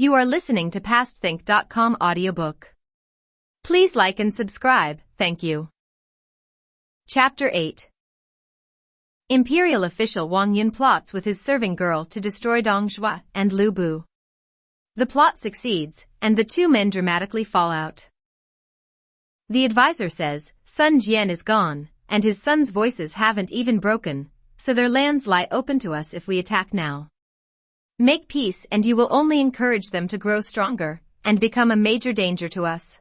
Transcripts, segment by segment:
You are listening to PastThink.com audiobook. Please like and subscribe, thank you. Chapter 8. Imperial official Wang Yun plots with his serving girl to destroy Dong Zhuo and Lu Bu. The plot succeeds, and the two men dramatically fall out. The advisor says, Sun Jian is gone, and his son's voices haven't even broken, so their lands lie open to us if we attack now. Make peace and you will only encourage them to grow stronger, and become a major danger to us.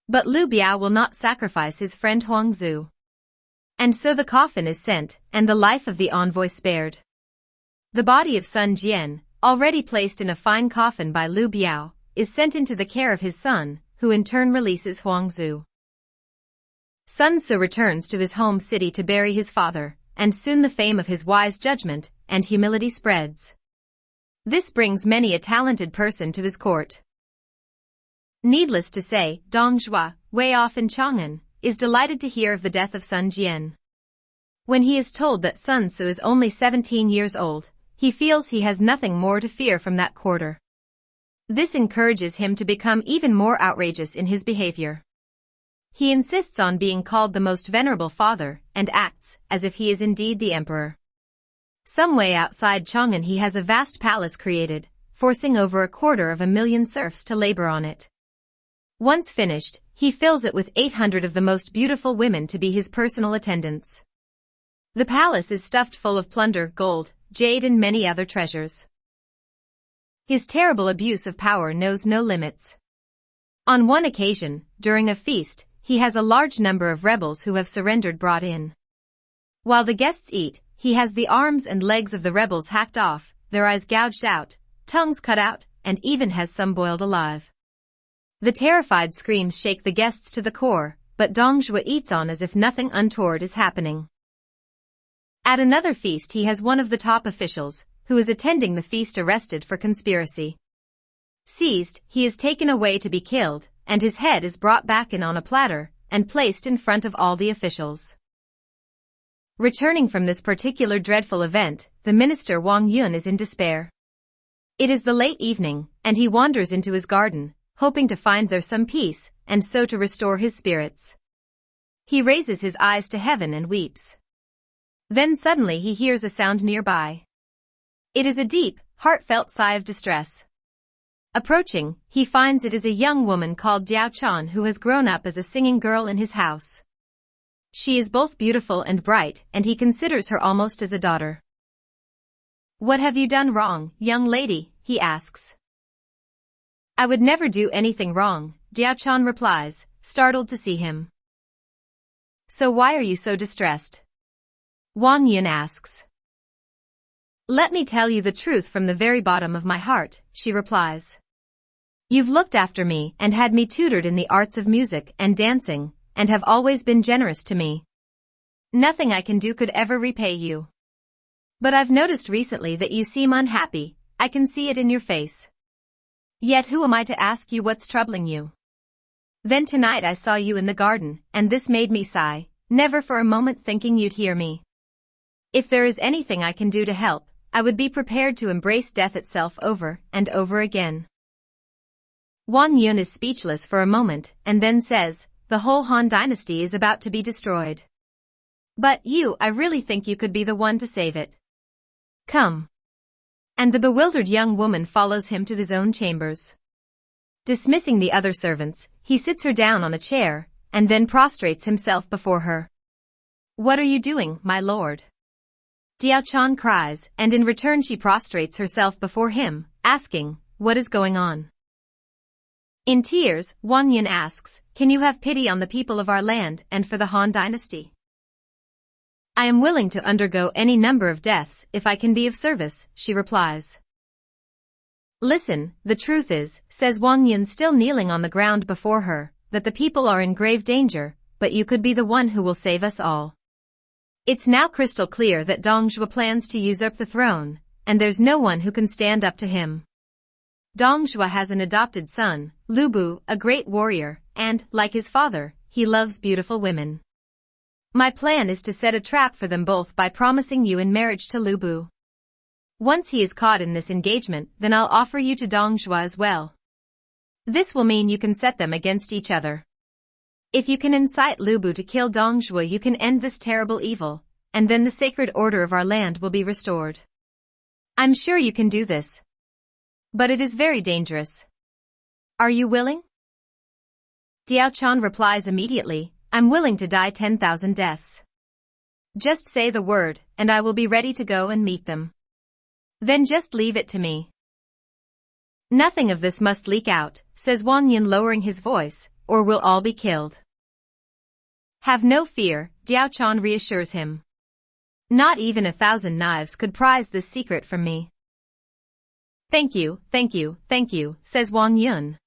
But Lu Biao will not sacrifice his friend Huang Zhu. And so the coffin is sent, and the life of the envoy spared. The body of Sun Jian, already placed in a fine coffin by Lu Biao, is sent into the care of his son, who in turn releases Huang Zhu. Sun Ce returns to his home city to bury his father, and soon the fame of his wise judgment and humility spreads. This brings many a talented person to his court. Needless to say, Dong Zhuo, way off in Chang'an, is delighted to hear of the death of Sun Jian. When he is told that Sun Ce is only 17 years old, he feels he has nothing more to fear from that quarter. This encourages him to become even more outrageous in his behavior. He insists on being called the most venerable father, and acts as if he is indeed the emperor. Some way outside Chang'an he has a vast palace created, forcing over 250,000 serfs to labor on it. Once finished, he fills it with 800 of the most beautiful women to be his personal attendants. The palace is stuffed full of plunder, gold, jade and many other treasures. His terrible abuse of power knows no limits. On one occasion, during a feast, he has a large number of rebels who have surrendered brought in. While the guests eat, he has the arms and legs of the rebels hacked off, their eyes gouged out, tongues cut out, and even has some boiled alive. The terrified screams shake the guests to the core, but Dong Zhuo eats on as if nothing untoward is happening. At another feast he has one of the top officials, who is attending the feast, arrested for conspiracy. Seized, he is taken away to be killed, and his head is brought back in on a platter, and placed in front of all the officials. Returning from this particular dreadful event, the minister Wang Yun is in despair. It is the late evening, and he wanders into his garden, hoping to find there some peace, and so to restore his spirits. He raises his eyes to heaven and weeps. Then suddenly he hears a sound nearby. It is a deep, heartfelt sigh of distress. Approaching, he finds it is a young woman called Diao Chan who has grown up as a singing girl in his house. She is both beautiful and bright, and he considers her almost as a daughter. "What have you done wrong, young lady?" he asks. "I would never do anything wrong," Diao Chan replies, startled to see him. "So why are you so distressed?" Wang Yun asks. "Let me tell you the truth from the very bottom of my heart," she replies. "You've looked after me and had me tutored in the arts of music and dancing, and have always been generous to me. Nothing I can do could ever repay you. But I've noticed recently that you seem unhappy, I can see it in your face. Yet who am I to ask you what's troubling you? Then tonight I saw you in the garden, and this made me sigh, never for a moment thinking you'd hear me. If there is anything I can do to help, I would be prepared to embrace death itself over and over again." Wang Yun is speechless for a moment, and then says, "The whole Han dynasty is about to be destroyed. But I really think you could be the one to save it. Come." And the bewildered young woman follows him to his own chambers. Dismissing the other servants, he sits her down on a chair, and then prostrates himself before her. "What are you doing, my lord?" Diao Chan cries, and in return she prostrates herself before him, asking, "What is going on?" In tears, Wang Yun asks, "Can you have pity on the people of our land and for the Han dynasty?" "I am willing to undergo any number of deaths if I can be of service," she replies. "Listen, the truth is," says Wang Yun still kneeling on the ground before her, "that the people are in grave danger, but you could be the one who will save us all. It's now crystal clear that Dong Zhuo plans to usurp the throne, and there's no one who can stand up to him. Dong Zhuo has an adopted son, Lu Bu, a great warrior, and, like his father, he loves beautiful women. My plan is to set a trap for them both by promising you in marriage to Lu Bu. Once he is caught in this engagement, then I'll offer you to Dongzhuo as well. This will mean you can set them against each other. If you can incite Lu Bu to kill Dongzhuo, you can end this terrible evil, and then the sacred order of our land will be restored. I'm sure you can do this. But it is very dangerous. Are you willing? Diao Chan replies immediately, I'm willing to die 10,000 deaths. Just say the word, and I will be ready to go and meet them. Then just leave it to me. Nothing of this must leak out, says Wang Yun lowering his voice, or we'll all be killed. Have no fear, Diao Chan reassures him. Not even 1,000 knives could prize this secret from me. Thank you, says Wang Yun.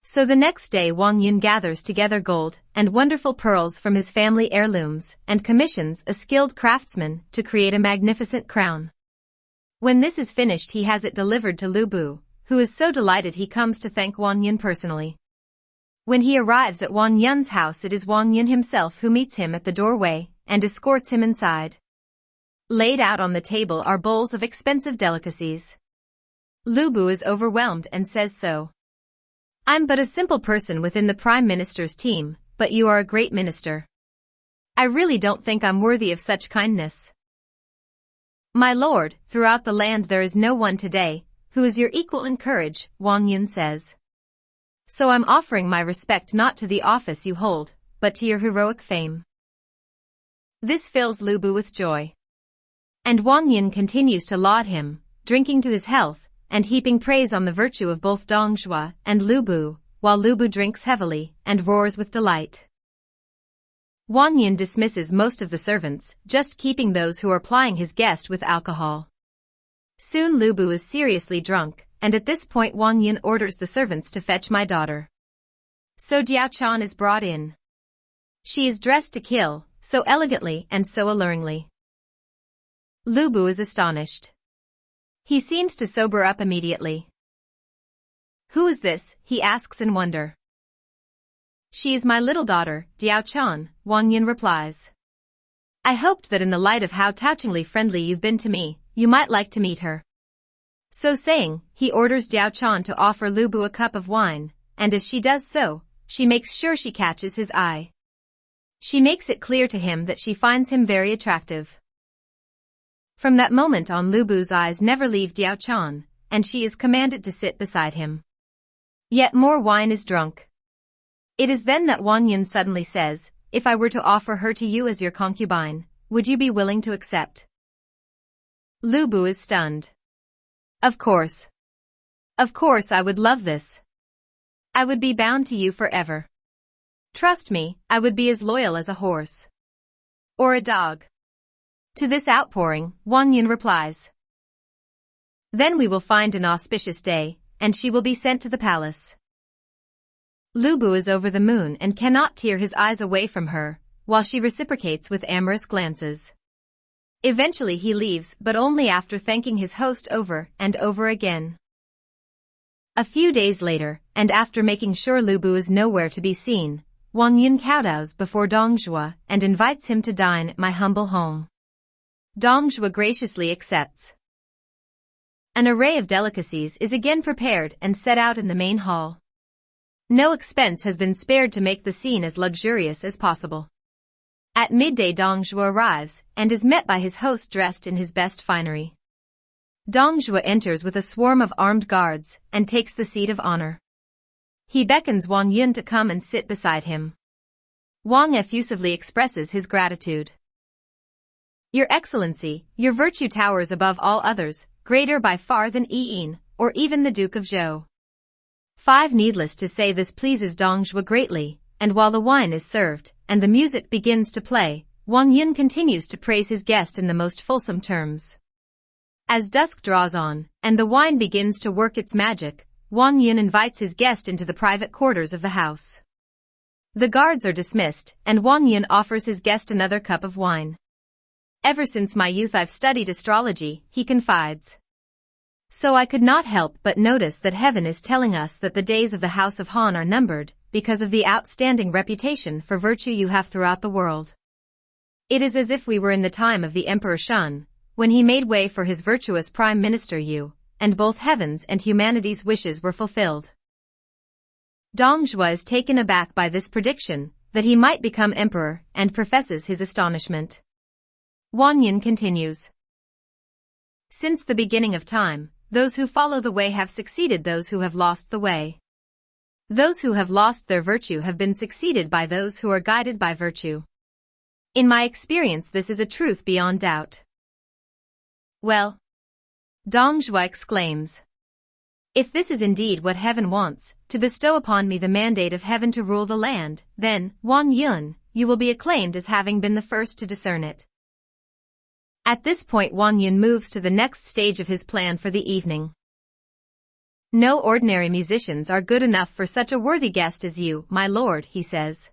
So the next day Wang Yun gathers together gold and wonderful pearls from his family heirlooms and commissions a skilled craftsman to create a magnificent crown. When this is finished he has it delivered to Lu Bu, who is so delighted he comes to thank Wang Yun personally. When he arrives at Wang Yun's house, it is Wang Yun himself who meets him at the doorway and escorts him inside. Laid out on the table are bowls of expensive delicacies. Lu Bu is overwhelmed and says so. I'm but a simple person within the Prime Minister's team, but you are a great minister. I really don't think I'm worthy of such kindness. My lord, throughout the land there is no one today who is your equal in courage, Wang Yun says. So I'm offering my respect not to the office you hold, but to your heroic fame. This fills Lu Bu with joy. And Wang Yun continues to laud him, drinking to his health, and heaping praise on the virtue of both Dongzhuo and Lu Bu, while Lu Bu drinks heavily and roars with delight. Wang Yun dismisses most of the servants, just keeping those who are plying his guest with alcohol. Soon Lu Bu is seriously drunk, and at this point Wang Yun orders the servants to fetch my daughter. So Diao Chan is brought in. She is dressed to kill, so elegantly and so alluringly. Lu Bu is astonished. He seems to sober up immediately. Who is this? He asks in wonder. She is my little daughter, Diao Chan, Wang Yun replies. I hoped that in the light of how touchingly friendly you've been to me, you might like to meet her. So saying, he orders Diao Chan to offer Lu Bu a cup of wine, and as she does so, she makes sure she catches his eye. She makes it clear to him that she finds him very attractive. From that moment on Lu Bu's eyes never leave Diao Chan, and she is commanded to sit beside him. Yet more wine is drunk. It is then that Wang Yun suddenly says, if I were to offer her to you as your concubine, would you be willing to accept? Lu Bu is stunned. Of course. Of course I would love this. I would be bound to you forever. Trust me, I would be as loyal as a horse. Or a dog. To this outpouring, Wang Yun replies. Then we will find an auspicious day, and she will be sent to the palace. Lu Bu is over the moon and cannot tear his eyes away from her, while she reciprocates with amorous glances. Eventually he leaves, but only after thanking his host over and over again. A few days later, and after making sure Lu Bu is nowhere to be seen, Wang Yun kowtows before Dongzhuo and invites him to dine at my humble home. Dongzhuo graciously accepts. An array of delicacies is again prepared and set out in the main hall. No expense has been spared to make the scene as luxurious as possible. At midday Dongzhuo arrives and is met by his host dressed in his best finery. Dongzhuo enters with a swarm of armed guards and takes the seat of honor. He beckons Wang Yun to come and sit beside him. Wang effusively expresses his gratitude. Your Excellency, your virtue towers above all others, greater by far than Yi or even the Duke of Zhou. 5. Needless to say this pleases Dongzhuo greatly, and while the wine is served and the music begins to play, Wang Yun continues to praise his guest in the most fulsome terms. As dusk draws on, and the wine begins to work its magic, Wang Yun invites his guest into the private quarters of the house. The guards are dismissed, and Wang Yun offers his guest another cup of wine. Ever since my youth I've studied astrology, he confides. So I could not help but notice that heaven is telling us that the days of the House of Han are numbered, because of the outstanding reputation for virtue you have throughout the world. It is as if we were in the time of the Emperor Shun, when he made way for his virtuous Prime Minister Yu, and both heaven's and humanity's wishes were fulfilled. Dong Zhuo is taken aback by this prediction, that he might become emperor, and professes his astonishment. Wang Yun continues. Since the beginning of time, those who follow the way have succeeded those who have lost the way. Those who have lost their virtue have been succeeded by those who are guided by virtue. In my experience, this is a truth beyond doubt. Well, Dong Zhuo exclaims. If this is indeed what heaven wants, to bestow upon me the mandate of heaven to rule the land, then, Wang Yun, you will be acclaimed as having been the first to discern it. At this point Wang Yun moves to the next stage of his plan for the evening. No ordinary musicians are good enough for such a worthy guest as you, my lord, he says.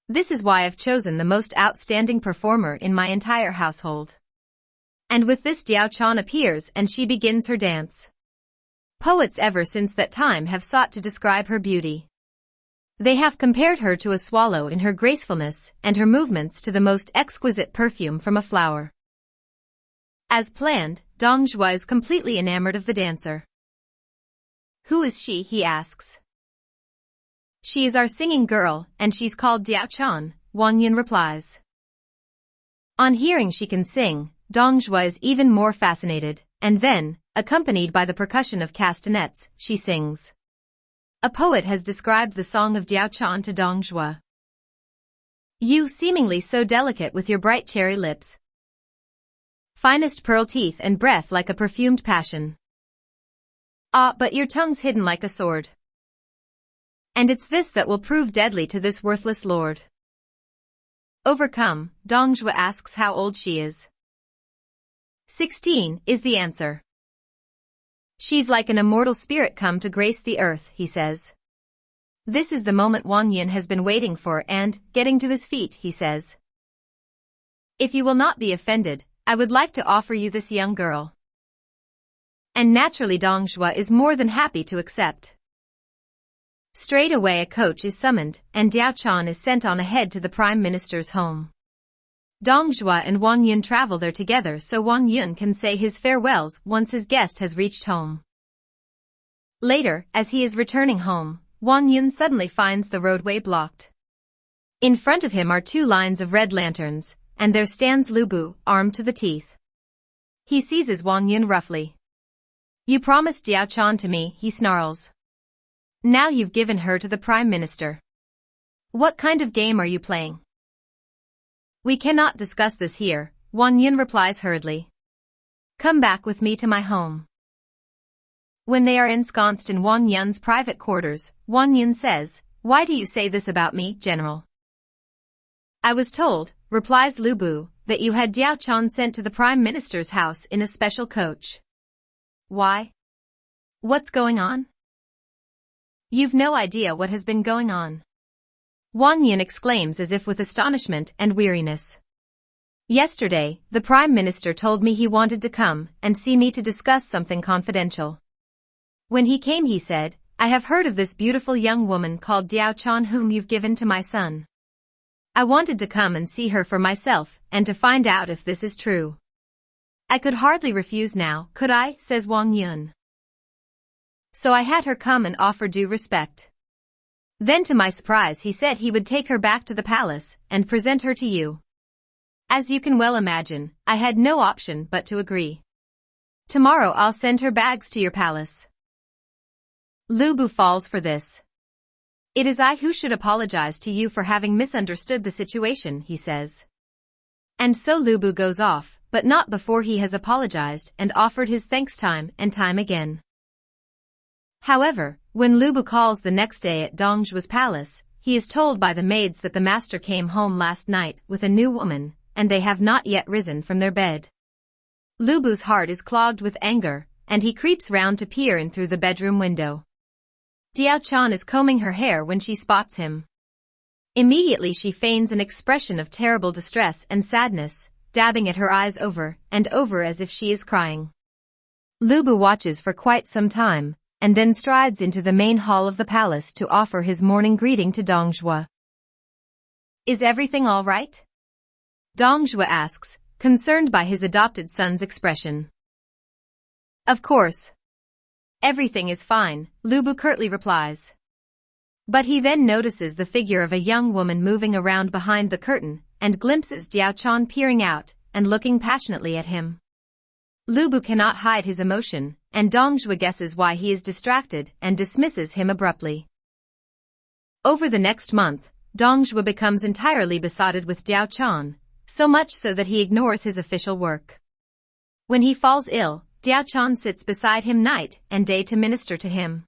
This is why I've chosen the most outstanding performer in my entire household. And with this Diao Chan appears and she begins her dance. Poets ever since that time have sought to describe her beauty. They have compared her to a swallow in her gracefulness and her movements to the most exquisite perfume from a flower. As planned, Dong Zhuo is completely enamored of the dancer. Who is she, he asks. She is our singing girl, and she's called Diao Chan, Wang Yun replies. On hearing she can sing, Dong Zhuo is even more fascinated, and then, accompanied by the percussion of castanets, she sings. A poet has described the song of Diao Chan to Dong Zhuo. You, seemingly so delicate with your bright cherry lips, finest pearl teeth and breath like a perfumed passion. Ah, but your tongue's hidden like a sword. And it's this that will prove deadly to this worthless lord. Overcome, Dong Zhuo asks how old she is. 16 is the answer. She's like an immortal spirit come to grace the earth, he says. This is the moment Wang Yun has been waiting for and, getting to his feet, he says. If you will not be offended, I would like to offer you this young girl. And naturally Dong Zhuo is more than happy to accept. Straight away a coach is summoned, and Diao Chan is sent on ahead to the Prime Minister's home. Dong Zhuo and Wang Yun travel there together so Wang Yun can say his farewells once his guest has reached home. Later, as he is returning home, Wang Yun suddenly finds the roadway blocked. In front of him are two lines of red lanterns, and there stands Lu Bu, armed to the teeth. He seizes Wang Yun roughly. You promised Diao Chan to me, he snarls. Now you've given her to the Prime Minister. What kind of game are you playing? We cannot discuss this here, Wang Yun replies hurriedly. Come back with me to my home. When they are ensconced in Wang Yun's private quarters, Wang Yun says, Why do you say this about me, General? I was told, replies Lu Bu, that you had Diao Chan sent to the Prime Minister's house in a special coach. Why? What's going on? You've no idea what has been going on. Wang Yun exclaims as if with astonishment and weariness. Yesterday, the Prime Minister told me he wanted to come and see me to discuss something confidential. When he came he said, I have heard of this beautiful young woman called Diao Chan whom you've given to my son. I wanted to come and see her for myself and to find out if this is true. I could hardly refuse now, could I, says Wang Yun. So I had her come and offer due respect. Then to my surprise he said he would take her back to the palace and present her to you. As you can well imagine, I had no option but to agree. Tomorrow I'll send her bags to your palace. Lu Bu falls for this. It is I who should apologize to you for having misunderstood the situation, he says. And so Lu Bu goes off, but not before he has apologized and offered his thanks time and time again. However, when Lu Bu calls the next day at Dong Zhuo's palace, he is told by the maids that the master came home last night with a new woman, and they have not yet risen from their bed. Lu Bu's heart is clogged with anger, and he creeps round to peer in through the bedroom window. Diao Chan is combing her hair when she spots him. Immediately she feigns an expression of terrible distress and sadness, dabbing at her eyes over and over as if she is crying. Lu Bu watches for quite some time, and then strides into the main hall of the palace to offer his morning greeting to Dong Zhuo. Is everything all right? Dong Zhuo asks, concerned by his adopted son's expression. Of course. Everything is fine, Lu Bu curtly replies. But he then notices the figure of a young woman moving around behind the curtain, and glimpses Diao Chan peering out and looking passionately at him. Lu Bu cannot hide his emotion, and Dong Zhuo guesses why he is distracted and dismisses him abruptly. Over the next month, Dong Zhuo becomes entirely besotted with Diao Chan, so much so that he ignores his official work. When he falls ill, Diao Chan sits beside him night and day to minister to him.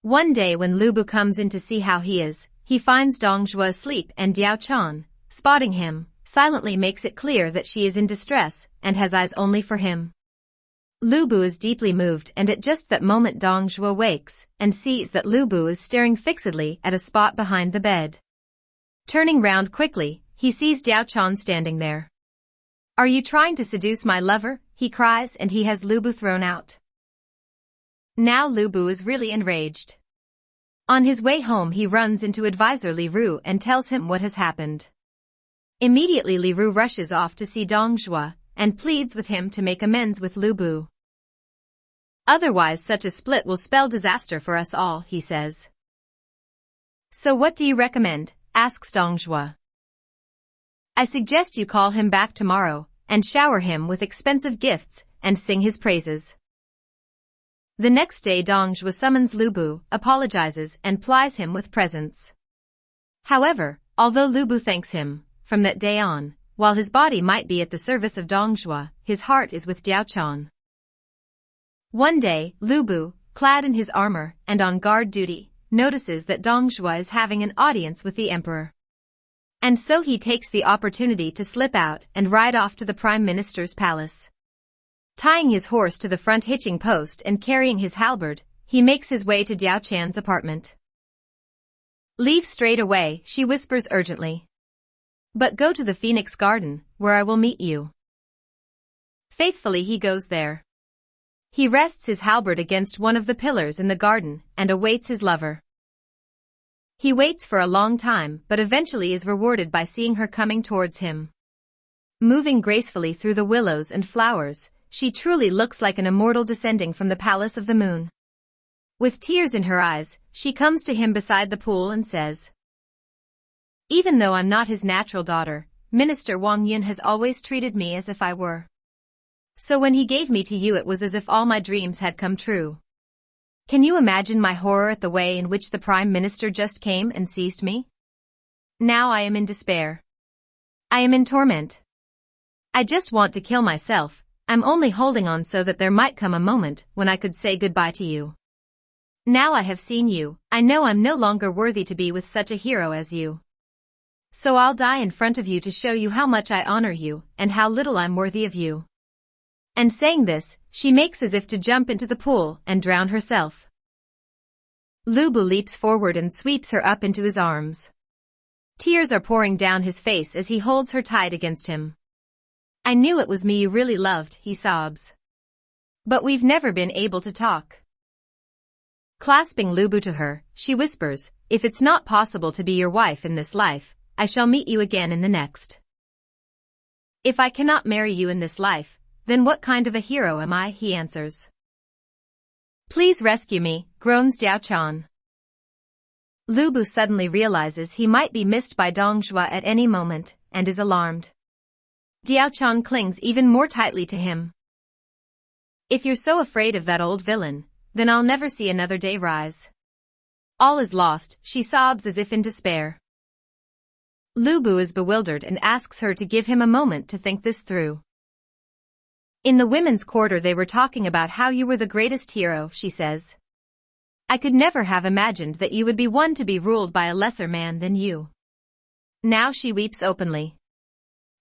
One day when Lu Bu comes in to see how he is, he finds Dong Zhuo asleep and Diao Chan, spotting him, silently makes it clear that she is in distress and has eyes only for him. Lu Bu is deeply moved, and at just that moment Dong Zhuo wakes and sees that Lu Bu is staring fixedly at a spot behind the bed. Turning round quickly, he sees Diao Chan standing there. "Are you trying to seduce my lover?" he cries, and he has Lu Bu thrown out. Now Lu Bu is really enraged. On his way home he runs into advisor Li Ru and tells him what has happened. Immediately Li Ru rushes off to see Dong Zhuo and pleads with him to make amends with Lu Bu. "Otherwise such a split will spell disaster for us all," he says. "So what do you recommend?" asks Dong Zhuo. "I suggest you call him back tomorrow and shower him with expensive gifts and sing his praises." The next day Dong Zhuo summons Lu Bu, apologizes and plies him with presents. However, although Lu Bu thanks him, from that day on, while his body might be at the service of Dong Zhuo, his heart is with Diao Chan. One day, Lu Bu, clad in his armor and on guard duty, notices that Dong Zhuo is having an audience with the emperor. And so he takes the opportunity to slip out and ride off to the prime minister's palace. Tying his horse to the front hitching post and carrying his halberd, he makes his way to Diao Chan's apartment. "Leave straight away," she whispers urgently. "But go to the Phoenix Garden, where I will meet you." Faithfully he goes there. He rests his halberd against one of the pillars in the garden and awaits his lover. He waits for a long time but eventually is rewarded by seeing her coming towards him. Moving gracefully through the willows and flowers, she truly looks like an immortal descending from the palace of the moon. With tears in her eyes, she comes to him beside the pool and says, "Even though I'm not his natural daughter, Minister Wang Yun has always treated me as if I were. So when he gave me to you it was as if all my dreams had come true. Can you imagine my horror at the way in which the Prime Minister just came and seized me? Now I am in despair. I am in torment. I just want to kill myself. I'm only holding on so that there might come a moment when I could say goodbye to you. Now I have seen you, I know I'm no longer worthy to be with such a hero as you. So I'll die in front of you to show you how much I honor you and how little I'm worthy of you." And saying this, she makes as if to jump into the pool and drown herself. Lu Bu leaps forward and sweeps her up into his arms. Tears are pouring down his face as he holds her tight against him. "I knew it was me you really loved," he sobs. "But we've never been able to talk." Clasping Lu Bu to her, she whispers, "If it's not possible to be your wife in this life, I shall meet you again in the next." "If I cannot marry you in this life, then what kind of a hero am I?" he answers. "Please rescue me," groans Diao Chan. Lu Bu suddenly realizes he might be missed by Dong Zhuo at any moment, and is alarmed. Diao Chan clings even more tightly to him. "If you're so afraid of that old villain, then I'll never see another day rise. All is lost," she sobs as if in despair. Lu Bu is bewildered and asks her to give him a moment to think this through. "In the women's quarter they were talking about how you were the greatest hero," she says. "I could never have imagined that you would be one to be ruled by a lesser man than you." Now she weeps openly.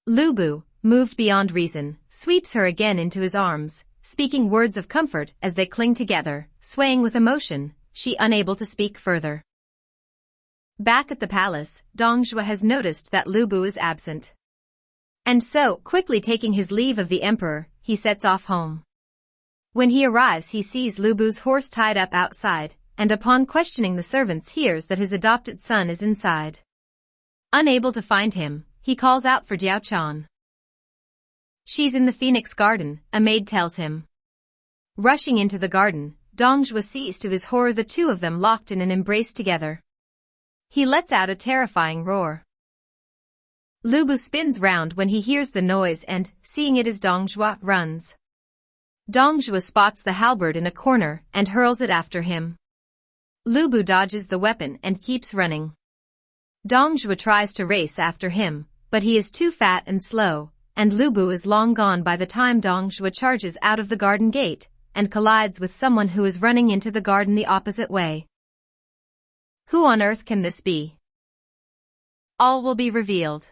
Lu Bu, moved beyond reason, sweeps her again into his arms, speaking words of comfort as they cling together, swaying with emotion, she unable to speak further. Back at the palace, Dong Zhuo has noticed that Lu Bu is absent. And so, quickly taking his leave of the emperor, he sets off home. When he arrives he sees Lu Bu's horse tied up outside, and upon questioning the servants hears that his adopted son is inside. Unable to find him, he calls out for Diao Chan. She's in the Phoenix Garden, a maid tells him. Rushing into the garden, Dongjua sees to his horror the two of them locked in an embrace together. He lets out a terrifying roar. Lubu spins round when he hears the noise and, seeing it is Dongjua, runs. Dongjua spots the halberd in a corner and hurls it after him. Lubu dodges the weapon and keeps running. Dongjua tries to race after him, but he is too fat and slow, and Lubu is long gone by the time Dongjua charges out of the garden gate and collides with someone who is running into the garden the opposite way. Who on earth can this be? All will be revealed.